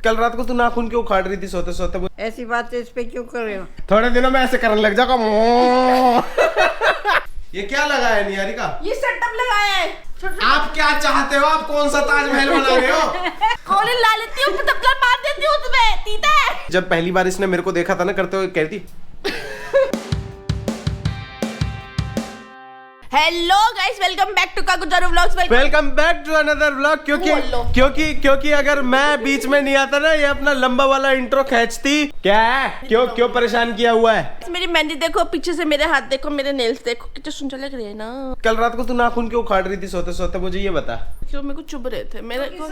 कल रात को तू नाखून क्यों उखाड़ रही थी सोते सोते? ऐसी बात इस पे क्यों कर रहे हो? थोड़े दिनों में ऐसे करने लग जाऊंगा। ये क्या लगा है निहारिका? ये सेटअप लगाया है। आप क्या चाहते हो? आप कौन सा ताजमहल बना रहे हो? कॉलेज ला लेती हूँ, तब मार देती हूँ तुम्हें, तीता है। जब पहली बार इसने मेरे को देखा था ना करते हुए, कहती hello guys, welcome back to काकुजारू vlogs. Welcome back to another vlog. क्योंकि अगर मैं बीच में नहीं आता ना, ये अपना लंबा वाला इंट्रो खींचती। क्या है? क्यों परेशान किया हुआ है? मेरी मेहंदी देखो, पीछे से मेरे हाथ देखो, मेरे नेल्स देखो, कितने सुंदर लग रहे हैं ना। कल रात को तू नाखून क्यों उखाड़ रही थी सोते सोते? मुझे ये बता। क्यों? मेरे को चुभ रहे थे मेरे को।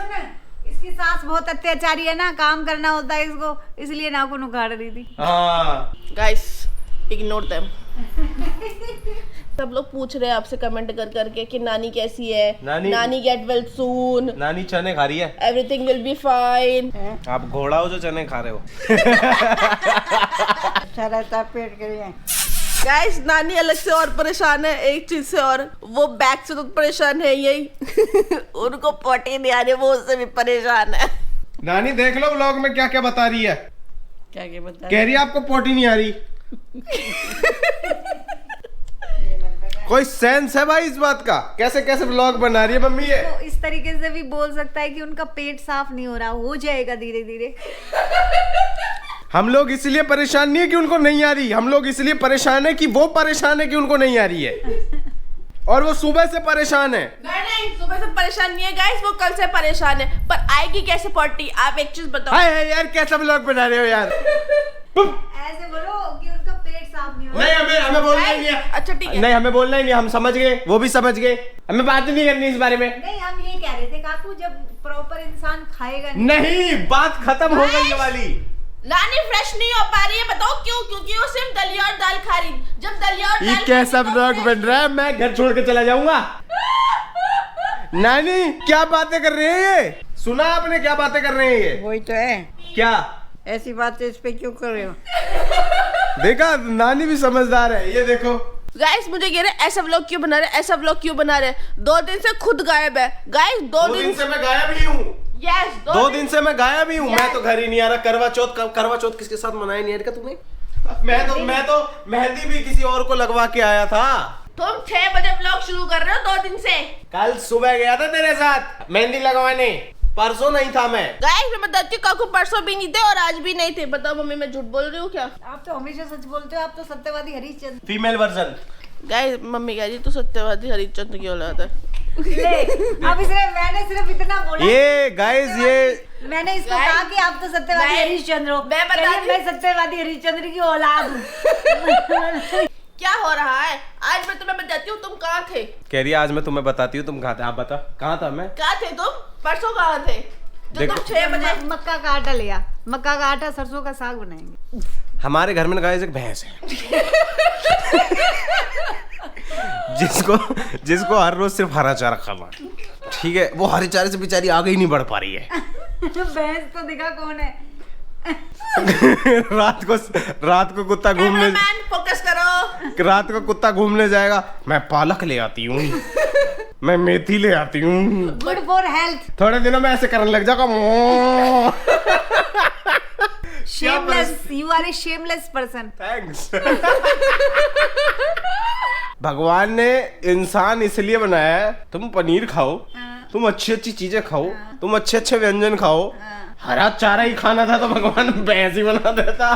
इसकी सास बहुत अत्याचारी है ना, काम करना होता है इसको, इसलिए नाखून उखाड़ रही थी। हाँ गाइस, इग्नोर देम। सब लोग पूछ रहे हैं आपसे कमेंट कर करके कि नानी कैसी है। नानी गेट वेल सून। नानी चने खा रही है। Everything will be fine. आप घोड़ा हो जो चने खा रहे हो। अच्छा रहता है पेट के लिए। गाइस, नानी अलग से और परेशान है एक चीज से, और वो बैक से तो परेशान है यही। उनको पोटी नहीं आ रही, वो उससे भी परेशान है। नानी देख लो व्लॉग में क्या क्या बता रही है। क्या बता कह रही है आपको पोटी नहीं आ रही। कोई सेंस है भाई इस बात का? कैसे कैसे व्लॉग बना रही है मम्मी ये? तो इस तरीके से भी बोल सकता है कि उनका पेट साफ नहीं हो रहा, हो जाएगा धीरे धीरे। हम लोग इसलिए परेशान नहीं है कि उनको नहीं आ रही, हम लोग इसलिए परेशान है कि वो परेशान है कि उनको नहीं आ रही है। और वो सुबह से परेशान है। नहीं, सुबह से परेशान नहीं है गाइस, वो कल से परेशान है। पर आएगी कैसे पोटी? आप एक चीज बताओ। हाय यार, कैसा व्लॉग बना रहे हो यार? ऐसे बोलो कि उनका पेट साफ नहीं हो रहा। नहीं, हमें बोलना ही नहीं है। अच्छा ठीक है। नहीं, हमें बोलना ही नहीं, हम समझ गए, वो भी समझ गए, हमें बात नहीं करनी इस बारे में। नहीं, हम ये कह रहे थे काकू, जब प्रॉपर इंसान खाएगा नहीं, बात खत्म हो गई ये वाली। नानी फ्रेश नहीं हो पा रही है, बताओ क्यों? क्योंकि वो सिर्फ दलिया और दाल खा रही। जब दलिया और ये दाल कैसा व्लॉग बन रहा है? मैं घर छोड़ के चला जाऊंगा। नानी क्या बातें कर रहे हैं ये? सुना आपने क्या बातें कर रहे हैं ये? वही तो है। क्या ऐसी बात इस पे क्यों कर रहे हो? देखा, नानी भी समझदार है। ये देखो गाइस, मुझे कह रहे ऐसा व्लॉग क्यों बना रहे, ऐसा व्लॉग क्यों बना रहे। 2 दिन से खुद गायब है गाइस। 2 दिन से मैं गायब ही हूँ। यस, 2 दिन से मैं गायब ही हूँ। मैं तो घर ही नहीं आ रहा। करवा चौथ किसके साथ मनाया नहीं है तूने? मैं तो मेहंदी भी किसी और को लगवा के आया था। तुम 6 बजे व्लॉग शुरू कर रहे हो 2 दिन से। कल सुबह गया था तेरे साथ मेहंदी लगवाने, परसों नहीं था मैं। गाइस, मैं बताती हूँ, काकू परसों भी नहीं थे और आज भी नहीं थे। बताओ मम्मी, मैं झूठ बोल रही हूँ क्या? आप तो हमेशा सच बोलते हो, आप तो सत्यवादी Harishchandra. Female version. Guys, mummy कह रही तू सत्यवादी हरिश्चंद्र की औलाद है। अब मैंने सिर्फ इतना बोला। ये गाइस, ये मैंने इसको कहा कि आप तो सत्यवादी हरिश्चंद्र हो। मैं सत्यवादी हरिश्चंद्र की औलाद हूँ। क्या हो रहा है? आज मैं तुम्हें बताती हूँ तुम कहाँ थे। कह रही है आज मैं तुम्हें बताती हूँ तुम कहाँ थे। आप बता, कहाँ था मैं? कहाँ थे तुम? परसों कहाँ थे? जो तुम 6 बजे मक्का का आटा लिया। मक्का का आटा, सरसों का साग बनाएंगे। हमारे घर में गाइस एक भैंस है। जिसको हर रोज सिर्फ हरा चारा खाना, ठीक है? वो हरे चारे से बेचारी आगे ही नहीं बढ़ पा रही है। भैंस तो दिखा कौन है? रात को कुत्ता घूमने, फोकस करो। रात को कुत्ता घूमने जाएगा, मैं पालक ले आती हूँ, मैं मेथी ले आती हूँ। Good for health. थोड़े दिनों में ऐसे करने लग जाऊंगा। Shameless, you are a shameless person. Thanks. भगवान ने इंसान इसलिए बनाया है, तुम पनीर खाओ, तुम अच्छी अच्छी चीजें खाओ, तुम अच्छे अच्छे व्यंजन खाओ। हरा चारा ही खाना था तो भगवान भैंस ही बना देता।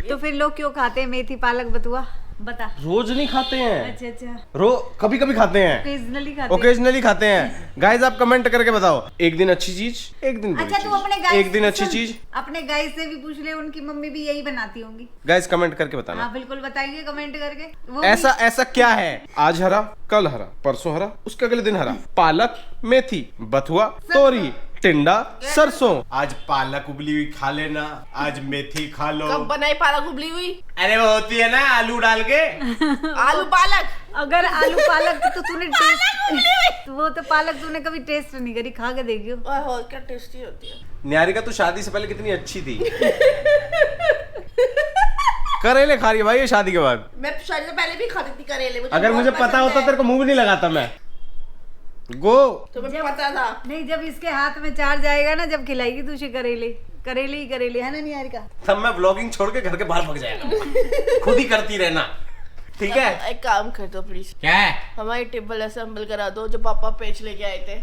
तो फिर लोग क्यों खाते हैं मेथी पालक बथुआ? बता। रोज नहीं खाते हैं। अच्छा। कभी कभी खाते हैं, ओकेजनली खाते हैं। गाइस, आप कमेंट करके बताओ, एक दिन अच्छी चीज, एक दिन बुरी अच्छा, तू अपने चीज, गाइस एक दिन अच्छी चीज। अपने गाइस से भी पूछ ले, उनकी मम्मी भी यही बनाती होंगी। गाइस कमेंट करके बताना। हाँ बिल्कुल बताइए कमेंट करके। वो ऐसा क्या है? आज हरा, कल हरा, परसों हरा, उसके अगले दिन हरा। पालक, मेथी, बथुआ, तोरी, टिंडा, सरसों। आज पालक उबली हुई खा लेना, आज मेथी खा लो। कब बनाई पालक उबली हुई? अरे वो होती है ना आलू डाल के। आलू पालक। अगर आलू पालक तो तूने टेस्ट, वो तो पालक तूने कभी टेस्ट नहीं करी, खा के देखियो। ओहो, क्या टेस्टी होती है। निहारिका, तू शादी से पहले कितनी अच्छी थी। करेले खा रही है भाई ये शादी के बाद। मैं शादी से पहले भी खाती थी करेले। अगर मुझे पता होता तेरे को मुंह भी नहीं लगाता मैं। गो। तुम्हें पता था? नहीं, जब इसके हाथ में चार्ज आएगा ना, जब खिलाएगी तुझे करेले करेले है ना निहारिका? तब मैं ब्लॉगिंग छोड़ के घर के बाहर भाग जाएगा। खुद ही करती रहना, ठीक है? एक काम कर दो प्लीज। क्या है? हमारी टेबल असेंबल करा दो, जो पापा पेच लेके आए थे।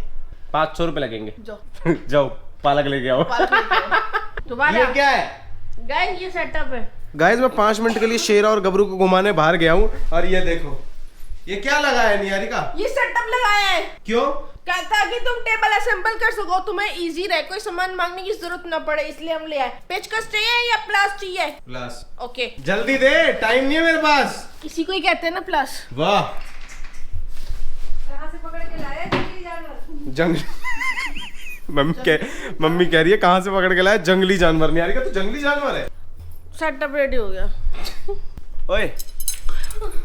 500 रुपए लगेंगे। जाओ जाओ पालक लेके आओ। तुम्हारा ये क्या है? गाइस ये सेटअप है। गाइस मैं 5 मिनट के लिए शेरा और गबरू को घुमाने बाहर गया हूँ, और ये देखो ये क्या लगा है निहारिका? ये सेटअप लगाया है। क्यों? कहता कि तुम टेबल असेंबल कर सको, तुम्हें इजी रहे, कोई सामान मांगने की जरूरत ना पड़े, इसलिए हम ले आए। पेचकस चाहिए या प्लास चाहिए? प्लस। ओके जल्दी दे, टाइम नहीं है मेरे पास। इसी को ही कहते हैं ना प्लस। वाह, कहाँ से पकड़ के लाया जंगली जानवर? मम्मी कह रही है कहाँ से पकड़ के लाया जंगली जानवर। निहारिका तू जंगली जानवर है। सेटअप रेडी हो गया। ओए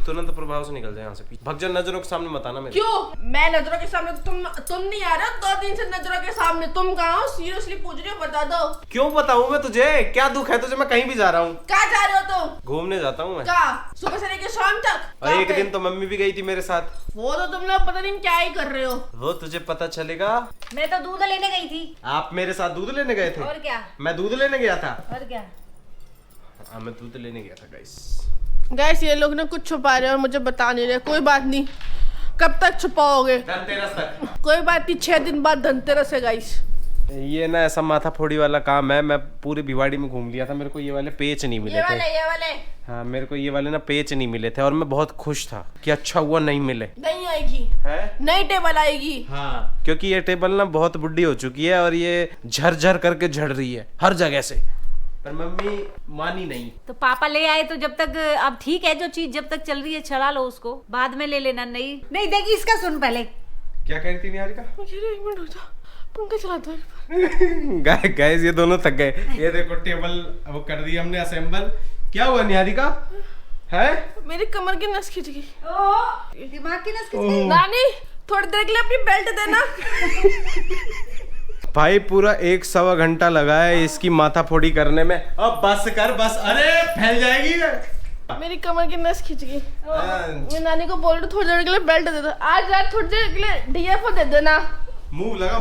तुरंत प्रभाव से निकल जाए यहाँ से, भग जा, नजरों के सामने मत आना मेरे। क्यों? मैं नजरों के सामने? तुम नहीं आ रहे हो 2 दिन से नजरों के सामने। तुम कहाँ हो? सीरियसली पूछ रही हो, बता दो। क्यों बताऊँ मैं तुझे? क्या दुख है तुझे? मैं कहीं भी जा रहा हूँ। कहाँ जा रहे हो तुम? घूमने जाता हूँ मैं। कहाँ? सुबह से लेकर शाम तक? और एक दिन तो मम्मी भी गई थी मेरे साथ। वो तो तुम लोग पता नहीं क्या ही कर रहे हो। वो तुझे पता चलेगा। मैं तो दूध लेने गई थी। आप मेरे साथ दूध लेने गए थे? और क्या? मैं दूध लेने गया था। और क्या? हाँ मैं दूध लेने गया था गाइस। गैस ये लोग ना कुछ छुपा रहे हैं और मुझे बता नहीं रहे। कोई बात नहीं, कब तक छुपाओगे? धनतेरस तक। कोई बात नहीं, 6 दिन बाद धनतेरस है गाइस। ये ना ऐसा माथा फोड़ी वाला काम है। मैं पूरी भिवाड़ी में घूम लिया था, मेरे को ये वाले पेच नहीं मिले थे। ये वाले हाँ मेरे को ये वाले ना पेच नहीं मिले थे, और मैं बहुत खुश था कि अच्छा हुआ नहीं मिले। नहीं आएगी है? नई टेबल आएगी। हाँ क्योंकि ये टेबल ना बहुत बुढ़ी हो चुकी है, और ये झरझर करके झड़ रही है हर जगह से, पर मम्मी मानी नहीं। तो पापा ले आए तो जब तक अब ठीक है, जो चीज जब तक चल रही है चला लो उसको, बाद में ले लेना। नहीं देखी, इसका सुन पहले। क्या कह रही थी निहारिका? 1 मिनट रुक जा, पंखा चलाता है। गाइस ये दोनों थक गए। ये देखो टेबल वो कर दी हमने असेंबल। क्या हुआ निहारिका? है? मेरी कमर की नस खिंच गई। दिमाग की नस खिंच गई। नानी थोड़ी देर के लिए अपनी बेल्ट देना। भाई पूरा 1 घंटा लगा है इसकी माथा फोड़ी करने में। अब बस कर बस, अरे फैल जाएगी। मेरी कमर की नस खिंच गई। मैं नानी को बोल रही थोड़ी देर के लिए बेल्ट दे दो। आज रात थोड़ी देर के लिए डीएफओ दे देना। मूव लगा,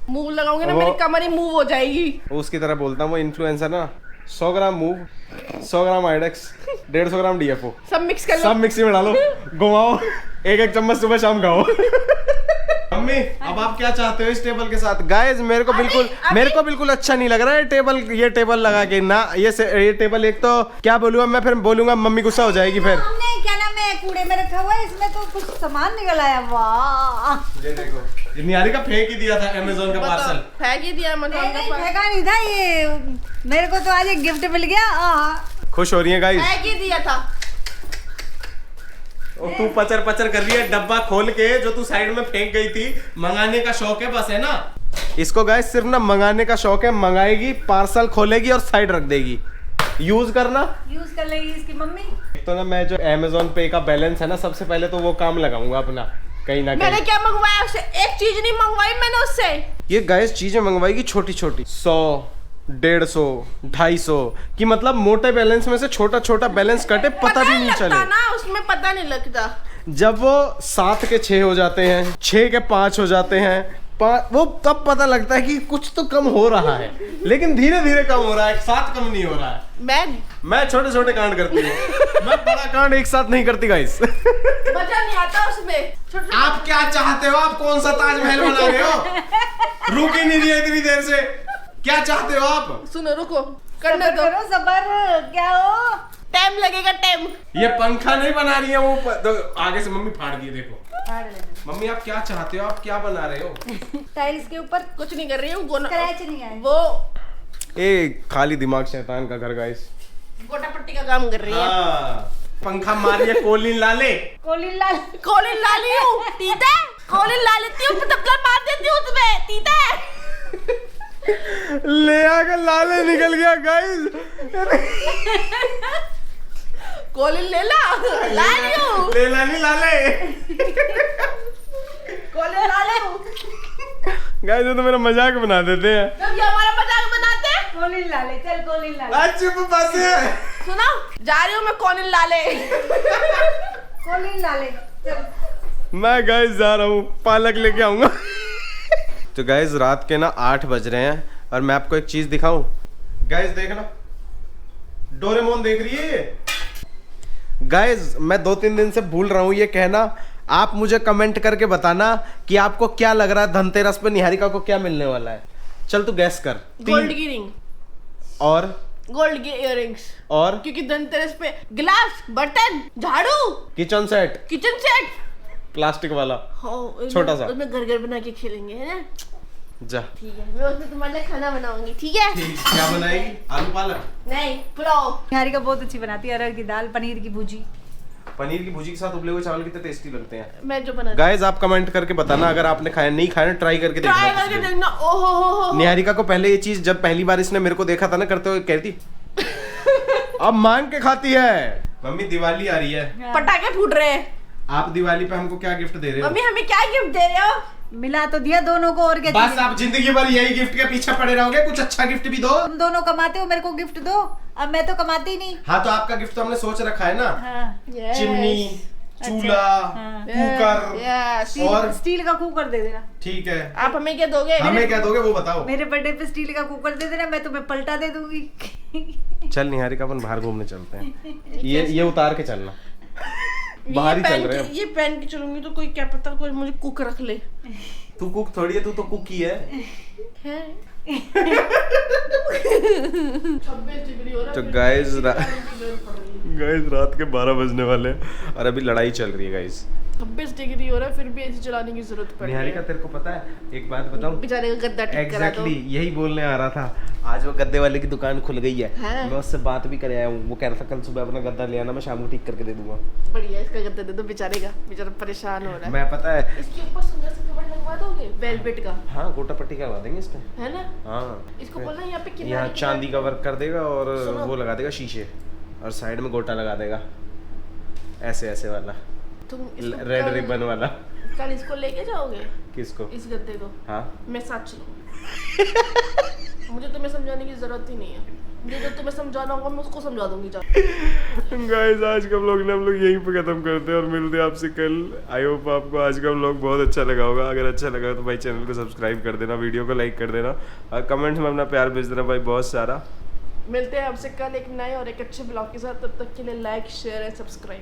मूव लगाऊंगी ना मेरी कमर ही मूव हो जाएगी। उसकी तरह बोलता हूँ, वो इन्फ्लुएंसर ना 100 ग्राम मूव, 100 ग्राम आइडेक्स, 150 ग्राम डीएफओ, सब मिक्स कर लो, सब मिक्सी में डालो, घुमाओ, एक चम्मच सुबह शाम खाओ। मम्मी अब आप क्या चाहते हो इस टेबल के साथ? गाइस मेरे को बिल्कुल अच्छा नहीं लग रहा है ये टेबल लगा के ना। ये टेबल, एक तो क्या बोलूंगा मैं, फिर बोलूंगा मम्मी गुस्सा हो जाएगी। फिर हमने क्या नाम है कूड़े में रखा हुआ है, इसमें तो कुछ सामान निकल आया। वाह ये देखो, ये निहारिका फेंक ही दिया था अमेज़न का पार्सल। फेंक ही दिया अमेज़न का पार्सल। फेंका नहीं था ये, मेरे को तो आज एक गिफ्ट मिल गया। खुश हो रही है गाइस? फेंक ही दिया था। और तू पचर पचर कर रही है डब्बा खोल के, जो तू साइड में फेंक गई थी। मंगाने का शौक है बस, है ना इसको गाइस? सिर्फ ना मंगाने का शौक है। मंगाएगी, पार्सल खोलेगी और साइड रख देगी। यूज कर लेगी इसकी मम्मी। तो ना मैं जो अमेज़न पे का बैलेंस है ना, सबसे पहले तो वो काम लगाऊंगा अपना कहीं ना कहीं। मैंने क्या मंगवाया उससे? एक चीज नहीं मंगवाई मैंने उससे। ये गाइस चीजें मंगवाएगी छोटी छोटी, 100, 150, 250 की, मतलब मोटे बैलेंस में से छोटा छोटा बैलेंस कटे, पता भी नहीं चले ना, उसमें पता नहीं लगता। जब वो 7 के 6 हो जाते हैं, 6 के 5 हो जाते हैं, वो तब पता लगता है कि कुछ तो कम हो रहा है। लेकिन धीरे धीरे कम हो रहा है, एक साथ कम नहीं हो रहा है। मैं छोटे छोटे कांड करती हूँ। मैं बड़ा कांड एक साथ नहीं करती गाइस। मजा नहीं आता उसमें। आप क्या चाहते हो? आप कौन सा ताजमहल बना रहे हो? रुक ही नहीं रही इतनी देर से। क्या चाहते हो आप? सुनो रुको, करने दो, सबर। क्या हो? टाइम लगेगा, टाइम। ये पंखा नहीं बना रही है वो तो आगे से मम्मी फाड़ दिए। देखो फाड़ लेना। मम्मी आप क्या चाहते हो? आप क्या बना रहे हो? टाइल्स के ऊपर कुछ नहीं कर रही हूँ, स्क्रैच नहीं आए। वो खाली दिमाग शैतान का घर गाइस। गोटा पट्टी का काम कर रही है। पंखा मारिए कोलिन लाले। कोलिन लाली हूँ तीता, कोलिन ला लेती हूँ, टपला मार देती हूँ उसमें तीता। ले आकर लाले निकल गया गाइस। कोलिन ले ला, लालियो ले ला नहीं लाले। कोलिन लालियो। गाइस ये तो मेरा मजाक बना देते हैं। जब ये हमारा मजाक बनाते हैं, कोलिन लाले, चल कोलिन लाले। आज चुप बस। सुनो जा रही हूँ मैं कोलिन लाले। कोलिन लाले चल। मैं गाइस जा रहा हूँ, पालक लेके आऊंगा। तो गाइस रात के ना 8 बज रहे हैं और मैं आपको एक चीज दिखाऊं। गाइस देखना, डोरेमोन देख रही है। गाइस मैं 2-3 दिन से भूल रहा हूँ ये कहना। आप मुझे कमेंट करके बताना कि आपको क्या लग रहा है धनतेरस पे निहारिका को क्या मिलने वाला है। चल तू गैस कर। गोल्ड की रिंग और गोल्ड के इयररिंग्स, और क्योंकि धनतेरस पे गिलास, बर्तन, झाड़ू, kitchen set, kitchen set, plastic वाला हाँ, छोटा सा। उसमें घर बना के खेलेंगे, है ना? जा ठीक है, मैं उसमें तुम्हारे लिए खाना बनाऊंगी, ठीक है? क्या बनाएगी? आलू पालक? नहीं, पुलाव। निहारिका बहुत अच्छी बनाती है, अरहर की दाल, पनीर की भुजी। पनीर की भुजी के साथ उबले हुए चावल कितने टेस्टी लगते हैं। मैं जो बना गाइस आप कमेंट करके बताना, अगर आपने खाया नहीं खाया ट्राई करके ट्राई देखना। करके देखना। ओहो हो। निहारिका को पहले ये चीज जब पहली बार इसने मेरे को देखा था ना करते हुए, कह रही थी अब मांग के खाती है। मम्मी दिवाली आ रही है, पटाखे फूट रहे हैं। आप दिवाली पे हमको क्या गिफ्ट दे रहे हो? मम्मी हमें क्या गिफ्ट दे रहे हो? मिला तो दिया दोनों को, और क्या बस चाहिए? आप जिंदगी भर यही गिफ्ट के पीछे पड़े रहोगे, कुछ अच्छा गिफ्ट भी दो। तुम दोनों कमाते हो, मेरे को गिफ्ट दो। अब मैं तो कमाती ही नहीं। हाँ तो आपका गिफ्ट तो हमने सोच रखा है ना। हाँ। Yes. चिमनी, चूल्हा, हाँ। Cooker Yes. और स्टील का कुकर दे देना। ठीक है। आप हमें क्या दोगे? हमें क्या दोगे वो बताओ। मेरे बर्थडे पे स्टील का कुकर दे देना, मैं तुम्हें पलटा दे दूंगी। चल निहारिका अपन बाहर घूमने चलते हैं। ये उतार के चलना, बाहर ही चल रहे हैं। ये पहन के चलूंगी तो कोई क्या पता कोई मुझे कुक रख ले। तू कुक थोड़ी है, तू तो कुक ही है। 26 डिग्री हो रहा है। तो गाइस रात के 12 बजने वाले हैं और अभी लड़ाई चल रही है गाइस। 26 डिग्री हो रहा है, फिर भी ऐसे चलाने की जरूरत पड़ रही निहारिका है। तेरे को पता है एक बात बताऊं? बेचारे का गद्दा ठीक करा दो। एग्जैक्टली यही बोलने आ रहा था। आज वो गद्दे वाले की दुकान खुल गई है। हाँ। मैं उससे बात भी कर आया हूँ। वो कह रहा था कल सुबह अपना गद्दा ले आना, मैं शाम को ठीक करके दे दूंगा। बढ़िया, इसका गद्दा दे दो बेचारे का, बेचारा परेशान हो रहा है। मैं पता है इसके ऊपर सुंदर सा कवर लगवा दोगे वेलवेट का, हाँ गोटा पट्टी करवा देंगे इस पे। है ना? हाँ इसको बोलना यहाँ पे यहाँ किनारे चांदी का वर्क कर देगा और सुनो। वो लगा देगा शीशे, और साइड में गोटा लगा देगा ऐसे ऐसे वाला, तुम इसको रेड कल- रिबन वाला। कल इसको लेके जाओगे किसको? इस गद्दे को? हाँ मैं साथ चलूंगी। मुझे तुम्हें समझाने की जरूरत ही नहीं है, मुझे जो तुम्हें समझाना होगा मैं उसको समझा दूंगी। जाओ गाइस आज का व्लॉग ना हम लोग यहीं पे खत्म करते हैं और मिलते हैं आपसे कल। आई होप आपको आज का व्लॉग बहुत अच्छा लगा होगा। अगर अच्छा लगा तो भाई चैनल को सब्सक्राइब कर देना, वीडियो को लाइक कर देना और कमेंट्स में अपना प्यार भेज देना भाई बहुत सारा। मिलते हैं आपसे कल एक नए और एक अच्छे ब्लॉग के साथ, तब तक के लिए लाइक शेयर एंड सब्सक्राइब।